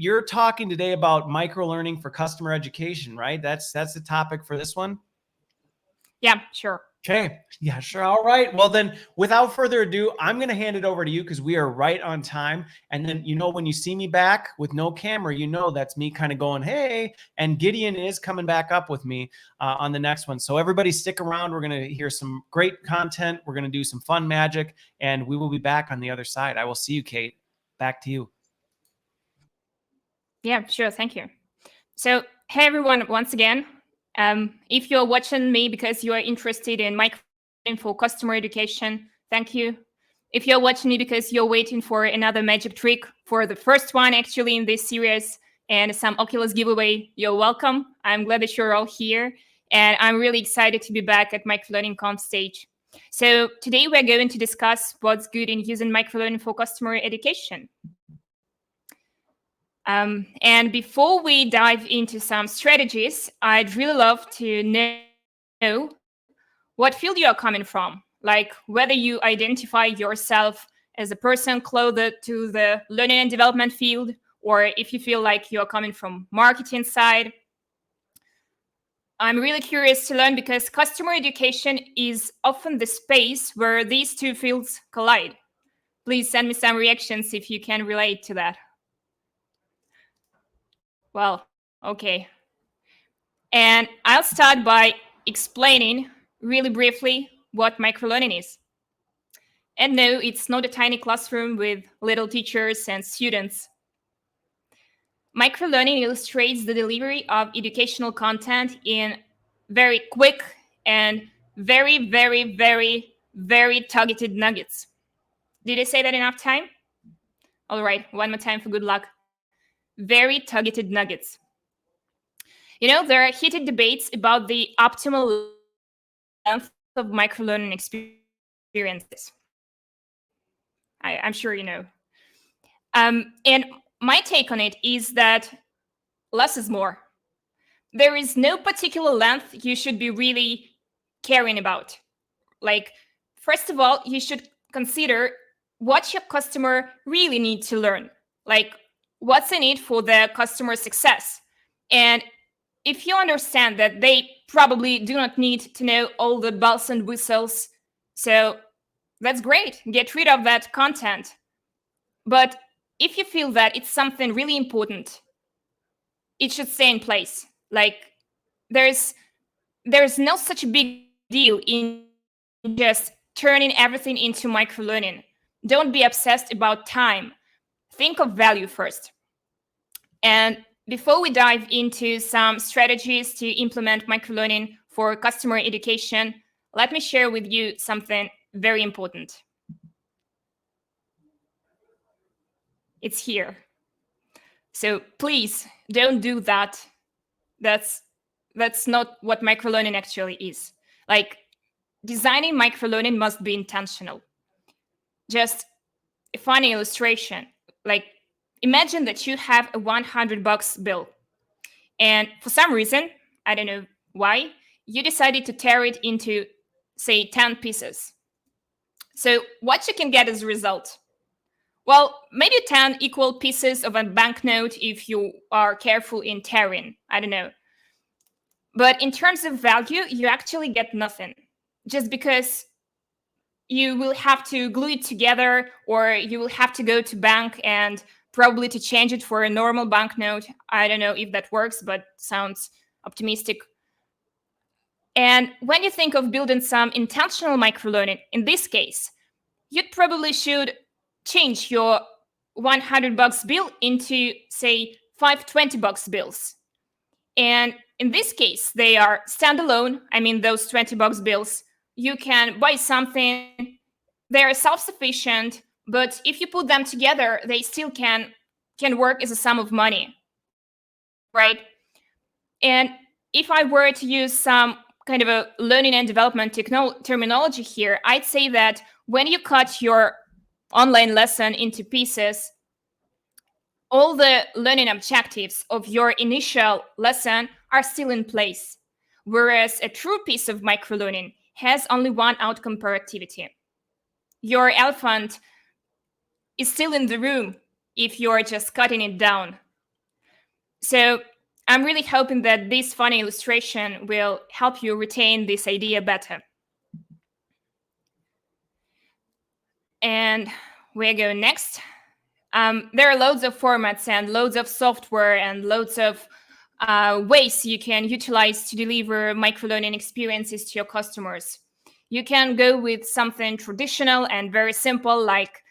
you're talking today about microlearning for customer education, right? That's the topic for this one. Yeah, sure. Okay. Yeah, sure. All right. Well, then without further ado, I'm going to hand it over to you because we are right on time. And then, when you see me back with no camera, that's me kind of going, hey, and Gideon is coming back up with me on the next one. So everybody stick around. We're going to hear some great content. We're going to do some fun magic, and we will be back on the other side. I will see you, Kate. Back to you. Yeah, sure. Thank you. So, hey, everyone, once again. If you're watching me because you are interested in microlearning for customer education, thank you. If you're watching me because you're waiting for another magic trick for the first one actually in this series and some Oculus giveaway, you're welcome. I'm glad that you're all here. And I'm really excited to be back at MicrolearningCONF stage. So today we're going to discuss what's good in using microlearning for customer education. And before we dive into some strategies, I'd really love to know what field you are coming from, like whether you identify yourself as a person clothed to the learning and development field, or if you feel like you're coming from marketing side. I'm really curious to learn because customer education is often the space where these two fields collide. Please send me some reactions if you can relate to that. Well, okay. And I'll start by explaining really briefly what microlearning is. And no, it's not a tiny classroom with little teachers and students. Microlearning illustrates the delivery of educational content in very quick and very, very, very, very targeted nuggets. Did I say that enough time? All right, one more time for good luck. Very targeted nuggets. There are heated debates about the optimal length of microlearning experiences. I'm sure you know. And my take on it is that less is more. There is no particular length you should be really caring about. Like, first of all, you should consider what your customer really needs to learn. Like, what's in it for the customer success? And if you understand that they probably do not need to know all the bells and whistles, so that's great. Get rid of that content. But if you feel that it's something really important, it should stay in place. Like, there's no such a big deal in just turning everything into microlearning. Don't be obsessed about time. Think of value first. And before we dive into some strategies to implement microlearning for customer education, let me share with you something very important. It's here. So please don't do that. That's not what microlearning actually is. Like, designing microlearning must be intentional. Just a funny illustration. Like, imagine that you have a $100 bill, and for some reason, I don't know why, you decided to tear it into, say, 10 pieces. So what you can get as a result? Well, maybe 10 equal pieces of a banknote if you are careful in tearing. I don't know. But in terms of value, you actually get nothing, just because you will have to glue it together, or you will have to go to bank and probably to change it for a normal banknote. I don't know if that works, but sounds optimistic. And when you think of building some intentional microlearning, in this case, you probably should change your $100 bill into, say, 5 $20 bills. And in this case, they are standalone. I mean, those $20 bills, you can buy something. They're self-sufficient, but if you put them together, they still can work as a sum of money, right? And if I were to use some kind of a learning and development terminology here, I'd say that when you cut your online lesson into pieces, all the learning objectives of your initial lesson are still in place, whereas a true piece of microlearning has only one outcome per activity. Your elephant is still in the room if you're just cutting it down. So I'm really hoping that this funny illustration will help you retain this idea better. And where go next? There are loads of formats and loads of software and loads of ways you can utilize to deliver microlearning experiences to your customers. You can go with something traditional and very simple, like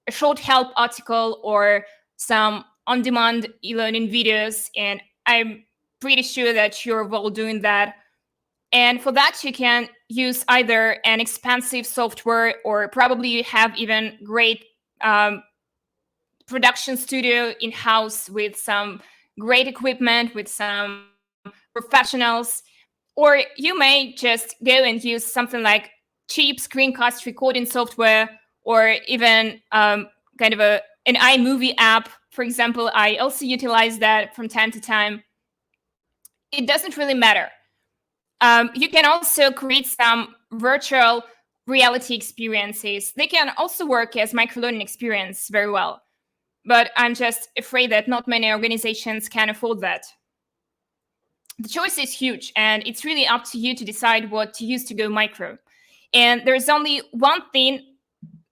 a short help article or some on-demand e-learning videos, and I'm pretty sure that you're all doing that. And for that, you can use either an expensive software, or probably you have even great production studio in-house with some great equipment, with some professionals. Or you may just go and use something like cheap screencast recording software, or even kind of an iMovie app. For example, I also utilize that from time to time. It doesn't really matter. You can also create some virtual reality experiences. They can also work as microlearning experience very well. But I'm just afraid that not many organizations can afford that. The choice is huge, and it's really up to you to decide what to use to go micro. And there's only one thing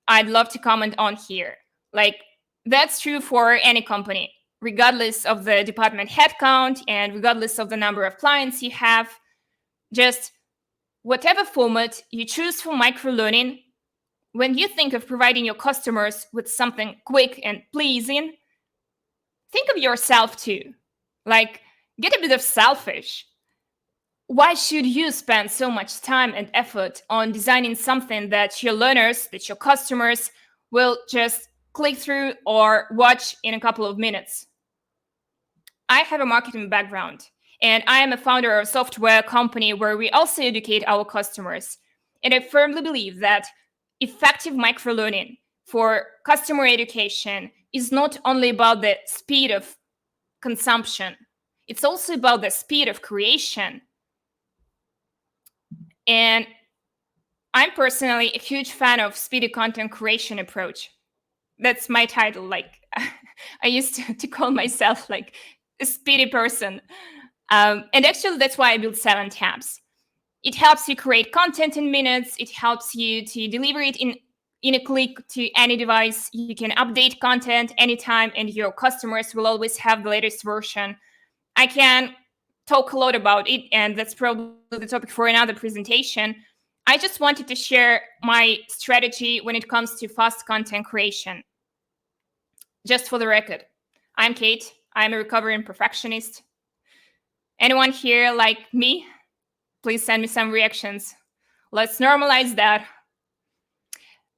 I'd love to comment on here. Like, that's true for any company, regardless of the department headcount and regardless of the number of clients you have. Just whatever format you choose for microlearning, when you think of providing your customers with something quick and pleasing, think of yourself too. Like, get a bit of selfish. Why should you spend so much time and effort on designing something that your learners, that your customers will just click through or watch in a couple of minutes? I have a marketing background, and I am a founder of a software company where we also educate our customers. And I firmly believe that effective microlearning for customer education is not only about the speed of consumption, it's also about the speed of creation. And I'm personally a huge fan of speedy content creation approach. That's my title. Like, I used to call myself like a speedy person. And actually, that's why I built 7 tabs. It helps you create content in minutes. It helps you to deliver it in a click to any device. You can update content anytime, and your customers will always have the latest version. I can talk a lot about it, and that's probably the topic for another presentation. I just wanted to share my strategy when it comes to fast content creation. Just for the record, I'm Kate. I'm a recovering perfectionist. Anyone here like me? Please send me some reactions. Let's normalize that.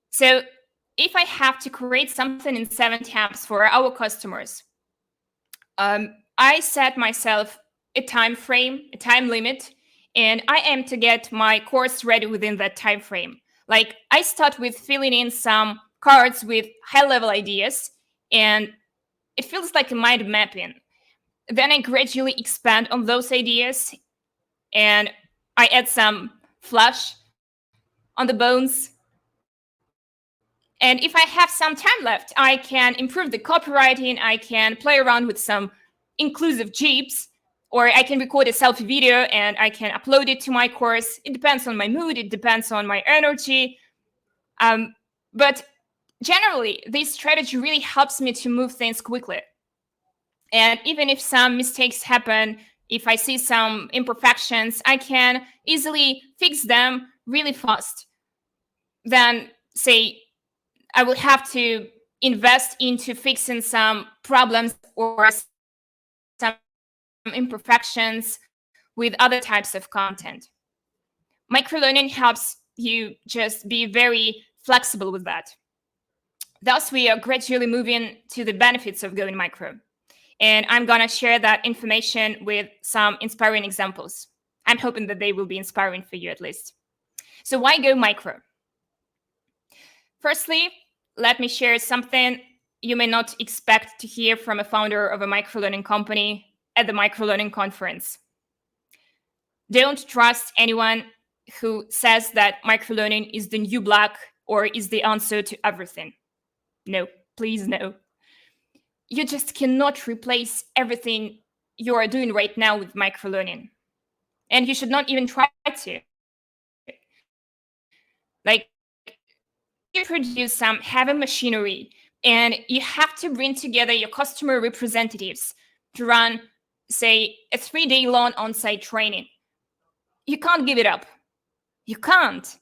So if I have to create something in 7 tabs for our customers, I set myself a time frame, a time limit, and I aim to get my course ready within that time frame. Like, I start with filling in some cards with high-level ideas, and it feels like a mind mapping. Then I gradually expand on those ideas, and I add some flesh on the bones. And if I have some time left, I can improve the copywriting, I can play around with some inclusive jeeps, or I can record a selfie video and I can upload it to my course. It depends on my mood, it depends on my energy. But generally, this strategy really helps me to move things quickly. And even if some mistakes happen, if I see some imperfections, I can easily fix them really fast. Then, say, I will have to invest into fixing some problems or some imperfections with other types of content. Microlearning helps you just be very flexible with that. Thus, we are gradually moving to the benefits of going micro. And I'm going to share that information with some inspiring examples. I'm hoping that they will be inspiring for you at least. So why go micro? Firstly, let me share something you may not expect to hear from a founder of a microlearning company at the Microlearning Conference. Don't trust anyone who says that microlearning is the new black or is the answer to everything. No, please no. You just cannot replace everything you are doing right now with microlearning. And you should not even try to. Like, you produce some heavy machinery and you have to bring together your customer representatives to run, say, a 3-day long on-site training. You can't give it up. You can't.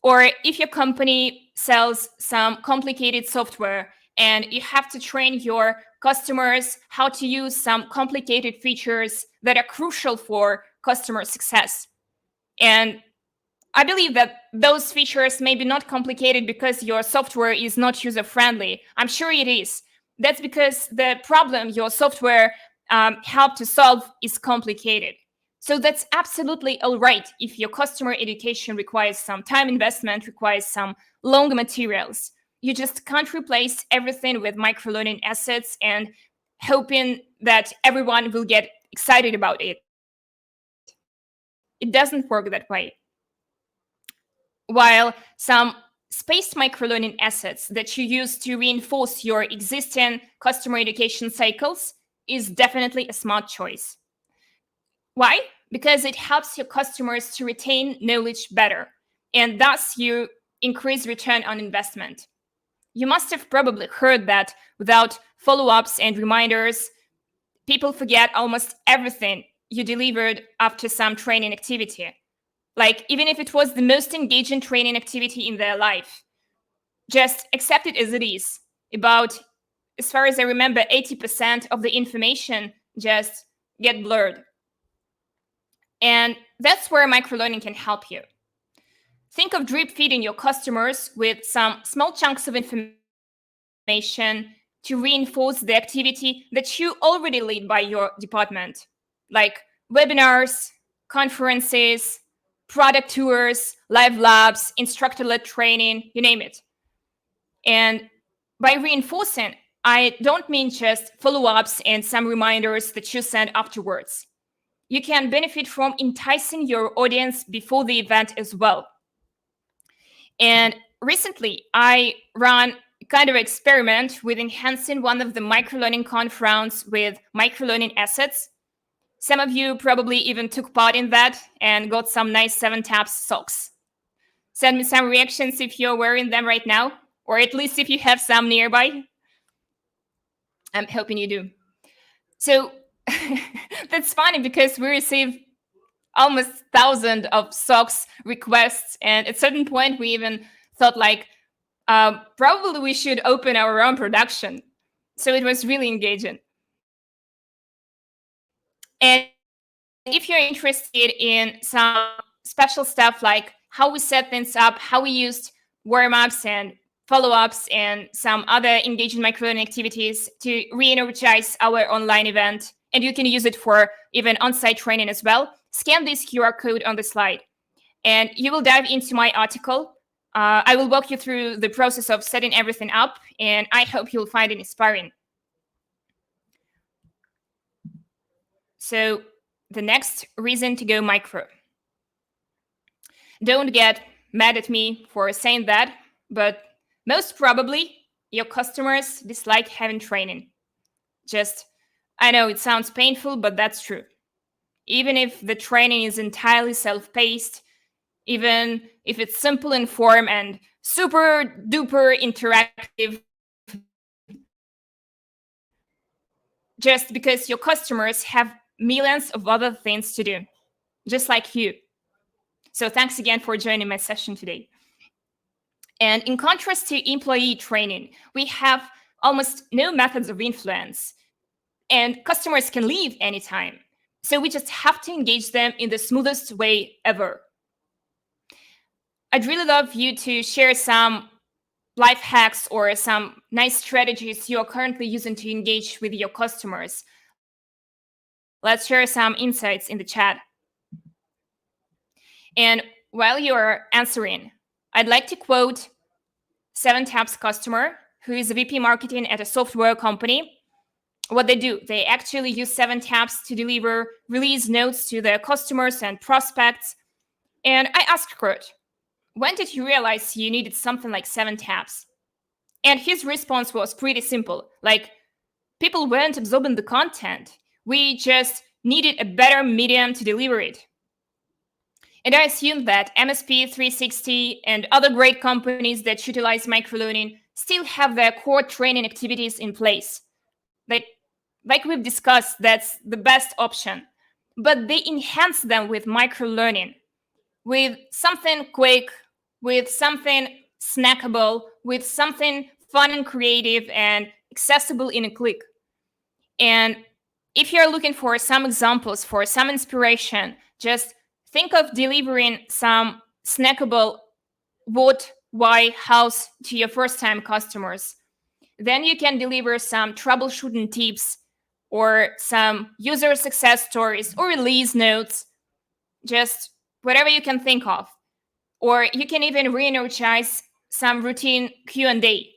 Or if your company sells some complicated software and you have to train your customers how to use some complicated features that are crucial for customer success. And I believe that those features may be not complicated because your software is not user-friendly. I'm sure it is. That's because the problem your software helped to solve is complicated. So that's absolutely all right if your customer education requires some time investment, requires some long materials. You just can't replace everything with microlearning assets and hoping that everyone will get excited about it. It doesn't work that way. While some spaced microlearning assets that you use to reinforce your existing customer education cycles is definitely a smart choice. Why? Because it helps your customers to retain knowledge better, and thus you increase return on investment. You must have probably heard that without follow-ups and reminders, people forget almost everything you delivered after some training activity. Like, even if it was the most engaging training activity in their life, just accept it as it is. About, as far as I remember, 80% of the information just get blurred. And that's where microlearning can help you. Think of drip feeding your customers with some small chunks of information to reinforce the activity that you already lead by your department, like webinars, conferences, product tours, live labs, instructor-led training, you name it. And by reinforcing, I don't mean just follow-ups and some reminders that you send afterwards. You can benefit from enticing your audience before the event as well. And recently, I ran a kind of experiment with enhancing one of the MicrolearningCONF rounds with microlearning assets. Some of you probably even took part in that and got some nice 7-taps socks. Send me some reactions if you're wearing them right now, or at least if you have some nearby. I'm hoping you do. So that's funny because we received almost 1,000 of socks requests, and at a certain point we even thought like, probably we should open our own production. So it was really engaging. And if you're interested in some special stuff like how we set things up, how we used warm-ups and follow-ups and some other engaging microlearning activities to re-energize our online event, and you can use it for even on-site training as well, scan this QR code on the slide. And you will dive into my article. I will walk you through the process of setting everything up, and I hope you'll find it inspiring. So the next reason to go micro. Don't get mad at me for saying that, but most probably your customers dislike having training. I know it sounds painful, but that's true. Even if the training is entirely self-paced, even if it's simple in form and super duper interactive, just because your customers have millions of other things to do, just like you. So thanks again for joining my session today. And in contrast to employee training, we have almost no methods of influence, and customers can leave anytime. So we just have to engage them in the smoothest way ever. I'd really love you to share some life hacks or some nice strategies you're currently using to engage with your customers. Let's share some insights in the chat. And while you're answering, I'd like to quote 7taps customer who is a VP marketing at a software company. What they do, they actually use 7taps to deliver release notes to their customers and prospects. And I asked Kurt, when did you realize you needed something like 7taps? And his response was pretty simple. Like, people weren't absorbing the content. We just needed a better medium to deliver it. And I assume that MSP 360 and other great companies that utilize microlearning still have their core training activities in place. Like we've discussed, that's the best option. But they enhance them with microlearning, with something quick, with something snackable, with something fun and creative and accessible in a click. And if you're looking for some examples, for some inspiration, just think of delivering some snackable what, why, hows to your first-time customers. Then you can deliver some troubleshooting tips or some user success stories or release notes, just whatever you can think of. Or you can even re-energize some routine Q&A.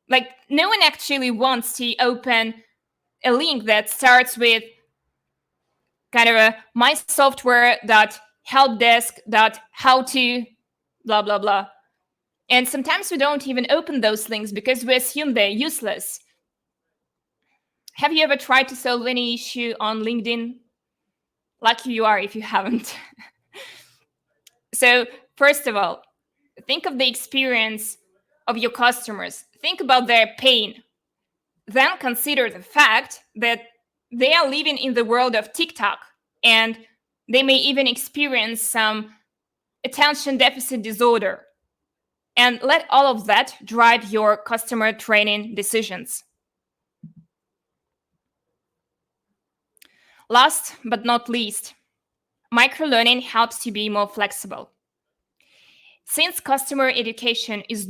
Like, no one actually wants to open a link that starts with kind of a mysoftware.helpdesk.howto, blah, blah, blah. And sometimes we don't even open those links because we assume they're useless. Have you ever tried to solve any issue on LinkedIn? Lucky you are if you haven't. So first of all, think of the experience of your customers. Think about their pain. Then consider the fact that they are living in the world of TikTok, and they may even experience some attention deficit disorder. And let all of that drive your customer training decisions. Last but not least, microlearning helps you be more flexible. Since customer education is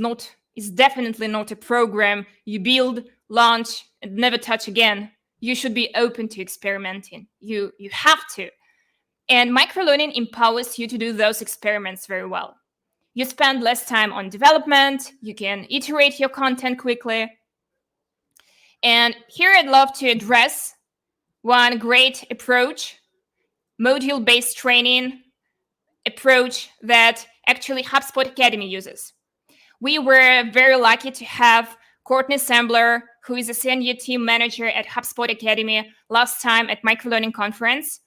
definitely not a program you build, launch, and never touch again, you should be open to experimenting. You have to. And microlearning empowers you to do those experiments very well. You spend less time on development, you can iterate your content quickly. And here I'd love to address one great approach, module-based training approach that actually HubSpot Academy uses. We were very lucky to have Courtney Sambler, who is a senior team manager at HubSpot Academy, last time at Microlearning Conference.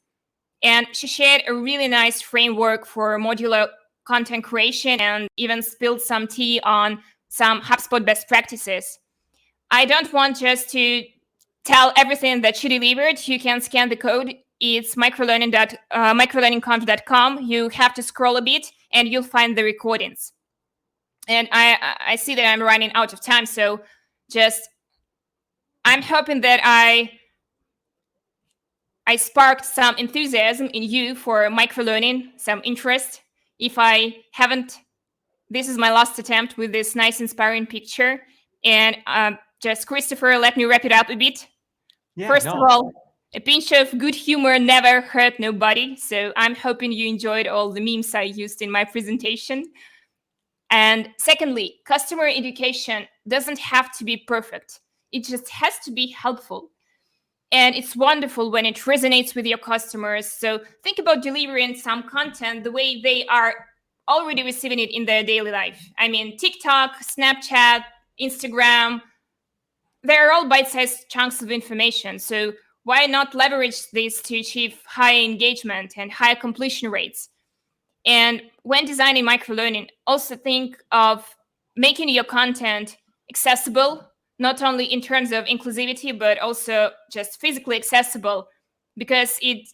And she shared a really nice framework for modular content creation and even spilled some tea on some HubSpot best practices. I don't want just to tell everything that she delivered. You can scan the code. It's microlearningconf.com. You have to scroll a bit and you'll find the recordings. And I see that I'm running out of time, so I'm hoping that I sparked some enthusiasm in you for microlearning, some interest. If I haven't, this is my last attempt with this nice, inspiring picture. And just Christopher, let me wrap it up a bit. Yeah, First of all, a pinch of good humor never hurt nobody. So I'm hoping you enjoyed all the memes I used in my presentation. And secondly, customer education doesn't have to be perfect. It just has to be helpful. And it's wonderful when it resonates with your customers. So think about delivering some content the way they are already receiving it in their daily life. I mean, TikTok, Snapchat, Instagram, they're all bite-sized chunks of information. So why not leverage this to achieve high engagement and high completion rates? And when designing microlearning, also think of making your content accessible, not only in terms of inclusivity, but also just physically accessible, because it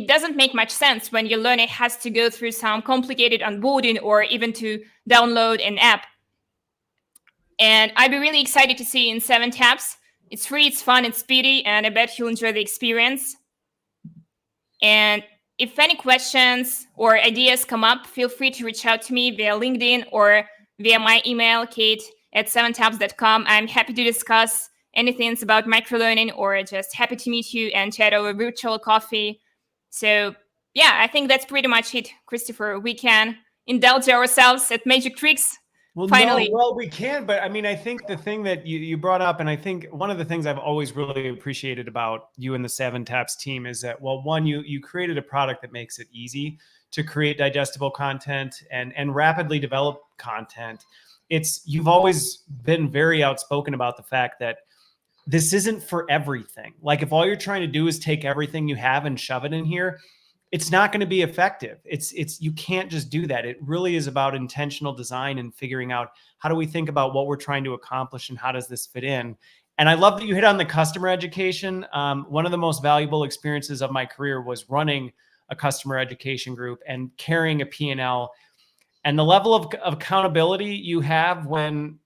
doesn't make much sense when your learner has to go through some complicated onboarding or even to download an app. And I'd be really excited to see you in 7 Taps. It's free, it's fun, it's speedy, and I bet you'll enjoy the experience. And if any questions or ideas come up, feel free to reach out to me via LinkedIn or via my email, kate@7taps.com. I'm happy to discuss anything about microlearning or just happy to meet you and chat over virtual coffee. So yeah, I think that's pretty much it, Christopher. We can indulge ourselves at magic tricks. Well, finally. No, well, we can, but I mean, I think the thing that you brought up, and I think one of the things I've always really appreciated about you and the 7 Taps team is that, well, one, you created a product that makes it easy to create digestible content and rapidly develop content. You've always been very outspoken about the fact that this isn't for everything. Like if all you're trying to do is take everything you have and shove it in here, it's not going to be effective. You can't just do that. It really is about intentional design and figuring out how do we think about what we're trying to accomplish and how does this fit in. And I love that you hit on the customer education. One of the most valuable experiences of my career was running a customer education group and carrying a P&L, and the level of accountability you have when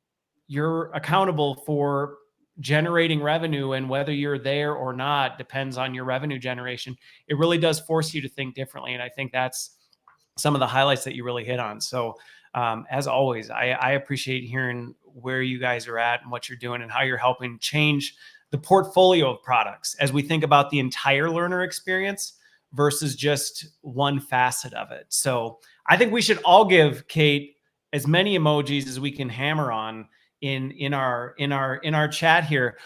you're accountable for generating revenue, and whether you're there or not depends on your revenue generation. It really does force you to think differently. And I think that's some of the highlights that you really hit on. So as always, I appreciate hearing where you guys are at and what you're doing and how you're helping change the portfolio of products as we think about the entire learner experience versus just one facet of it. So I think we should all give Kate as many emojis as we can hammer on in our chat here.